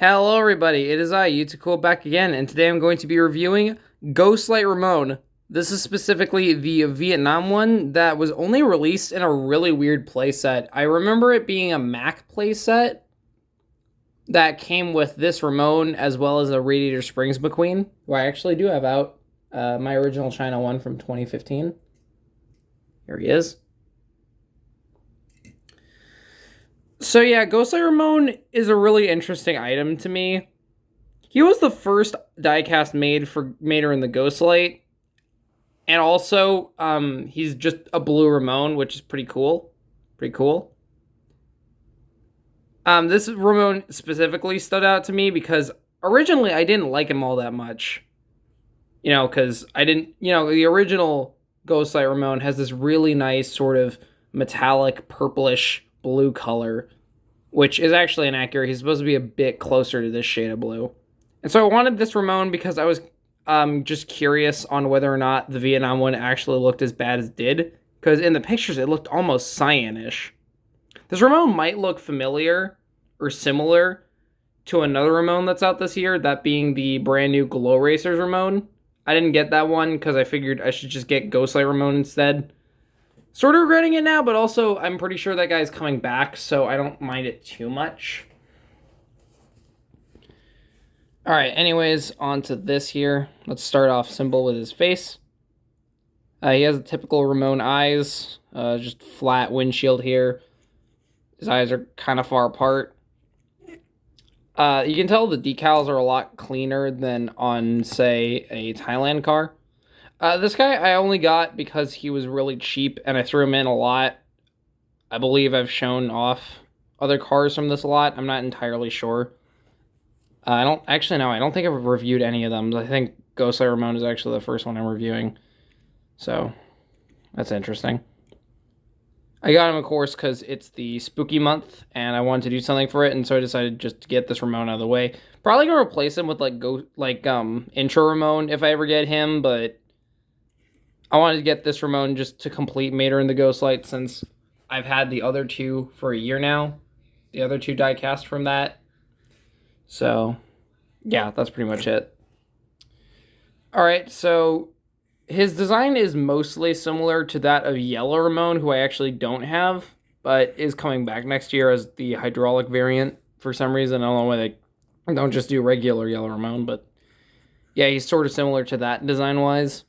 Hello everybody, it is I, Cool, back again, and today I'm going to be reviewing Ghostlight Ramone. This is specifically the Vietnam one that was only released in a really weird playset. I remember it being a Mac playset that came with this Ramone as well as a Radiator Springs McQueen, who I actually do have out. My original China one from 2015. Here he is. So yeah, Ghostlight Ramone is a really interesting item to me. He was the first diecast made for Mater in the Ghostlight, and also he's just a blue Ramone, which is pretty cool. Pretty cool. This Ramone specifically stood out to me because originally I didn't like him all that much. You know, because I didn't. You know, the original Ghostlight Ramone has this really nice sort of metallic purplish blue color, which is actually inaccurate. He's supposed to be a bit closer to this shade of blue. And so I wanted this Ramone because I was just curious on whether or not the Vietnam one actually looked as bad as it did. Because in the pictures, it looked almost cyanish. This Ramone might look familiar or similar to another Ramone that's out this year, that being the brand new Glow Racers Ramone. I didn't get that one because I figured I should just get Ghostlight Ramone instead. Sort of regretting it now, but also I'm pretty sure that guy's coming back, so I don't mind it too much. Alright, anyways, on to this here. Let's start off simple with his face. He has the typical Ramone eyes, just flat windshield here. His eyes are kind of far apart. You can tell the decals are a lot cleaner than on, say, a Thailand car. This guy I only got because he was really cheap and I threw him in a lot. I believe I've shown off other cars from this lot. I'm not entirely sure. I don't think I've reviewed any of them. I think Ghostlight Ramone is actually the first one I'm reviewing. So, that's interesting. I got him, of course, because it's the spooky month, and I wanted to do something for it, and so I decided just to get this Ramone out of the way. Probably gonna replace him with Intro Ramone if I ever get him, but I wanted to get this Ramone just to complete Mater in the Ghostlight, since I've had the other two for a year now. The other two die-cast from that. So, yeah, that's pretty much it. Alright, so his design is mostly similar to that of Yellow Ramone, who I actually don't have, but is coming back next year as the hydraulic variant for some reason. I don't know why they don't just do regular Yellow Ramone, but yeah, he's sort of similar to that design-wise.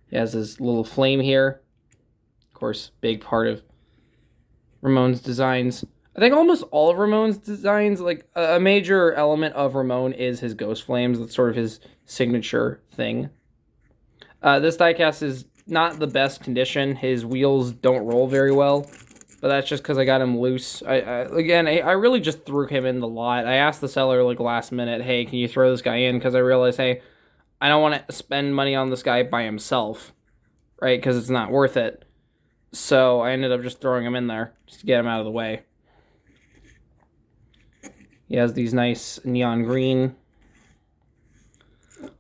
He has this little flame here. Of course, big part of Ramone's designs. I think almost all of Ramone's designs, like a major element of Ramone is his ghost flames. That's sort of his signature thing. This diecast is not the best condition. His wheels don't roll very well, but that's just because I got him loose. I really just threw him in the lot. I asked the seller like last minute, hey, can you throw this guy in? Because I realized, hey, I don't want to spend money on this guy by himself, right? Because it's not worth it. So I ended up just throwing him in there just to get him out of the way. He has these nice neon green,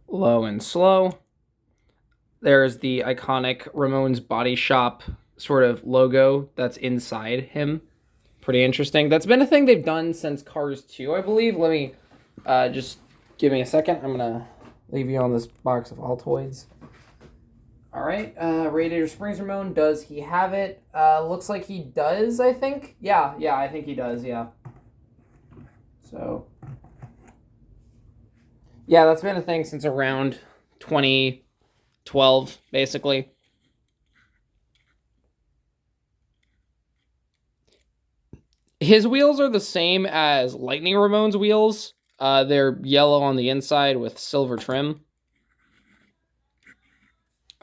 low and slow. There's the iconic Ramone's Body Shop sort of logo that's inside him. Pretty interesting. That's been a thing they've done since Cars 2, I believe. Let me just give me a second. I'm going to leave you on this box of Altoids. Alright, Radiator Springs Ramone, does he have it? Looks like he does, I think. Yeah, I think he does, yeah. So, yeah, that's been a thing since around 2012, basically. His wheels are the same as Lightning Ramone's wheels. They're yellow on the inside with silver trim.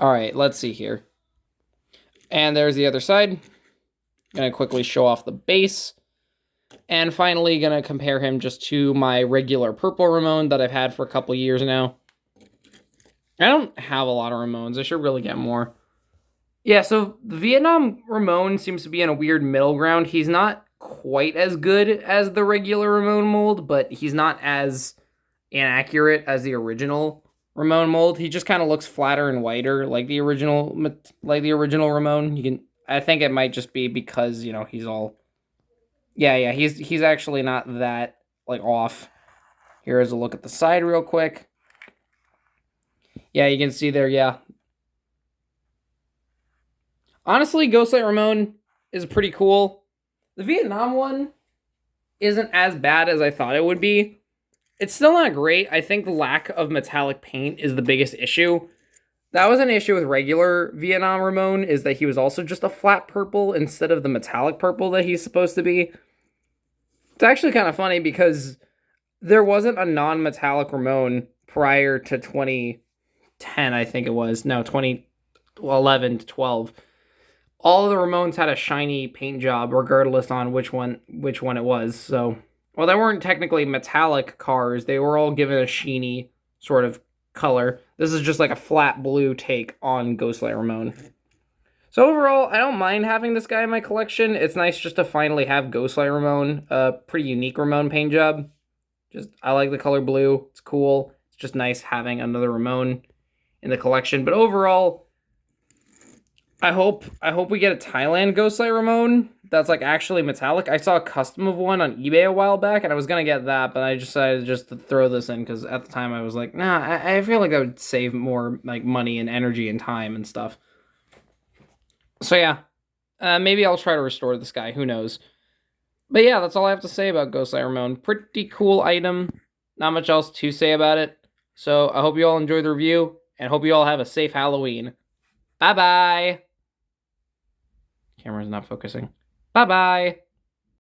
Alright, let's see here. And there's the other side. I'm going to quickly show off the base. And finally, going to compare him just to my regular purple Ramone that I've had for a couple years now. I don't have a lot of Ramones. I should really get more. Yeah, so the Vietnam Ramone seems to be in a weird middle ground. He's not quite as good as the regular Ramone mold, but he's not as inaccurate as the original Ramone mold. He just kind of looks flatter and whiter, like the original Ramone. I think it might just be because, you know, he's all Yeah, he's actually not that, like, off. Here is a look at the side real quick. Yeah, you can see there, yeah. Honestly, Ghostlight Ramone is pretty cool. The Vietnam one isn't as bad as I thought it would be. It's still not great. I think the lack of metallic paint is the biggest issue. That was an issue with regular Vietnam Ramone, is that he was also just a flat purple instead of the metallic purple that he's supposed to be. It's actually kind of funny because there wasn't a non-metallic Ramone prior to 2010, I think it was. No, 2011 to 12. All of the Ramones had a shiny paint job, regardless on which one it was. So, well, they weren't technically metallic cars. They were all given a sheeny sort of color. This is just like a flat blue take on Ghostlight Ramone. So overall, I don't mind having this guy in my collection. It's nice just to finally have Ghostlight Ramone, a pretty unique Ramone paint job. Just, I like the color blue. It's cool. It's just nice having another Ramone in the collection. But overall, I hope we get a Thailand Ghostlight Ramone that's like actually metallic. I saw a custom of one on eBay a while back, and I was gonna get that, but I decided just to throw this in because at the time I was like, nah, I feel like that would save more like money and energy and time and stuff. So yeah, maybe I'll try to restore this guy. Who knows? But yeah, that's all I have to say about Ghostlight Ramone. Pretty cool item. Not much else to say about it. So I hope you all enjoyed the review, and hope you all have a safe Halloween. Bye bye. Camera's not focusing. Bye bye.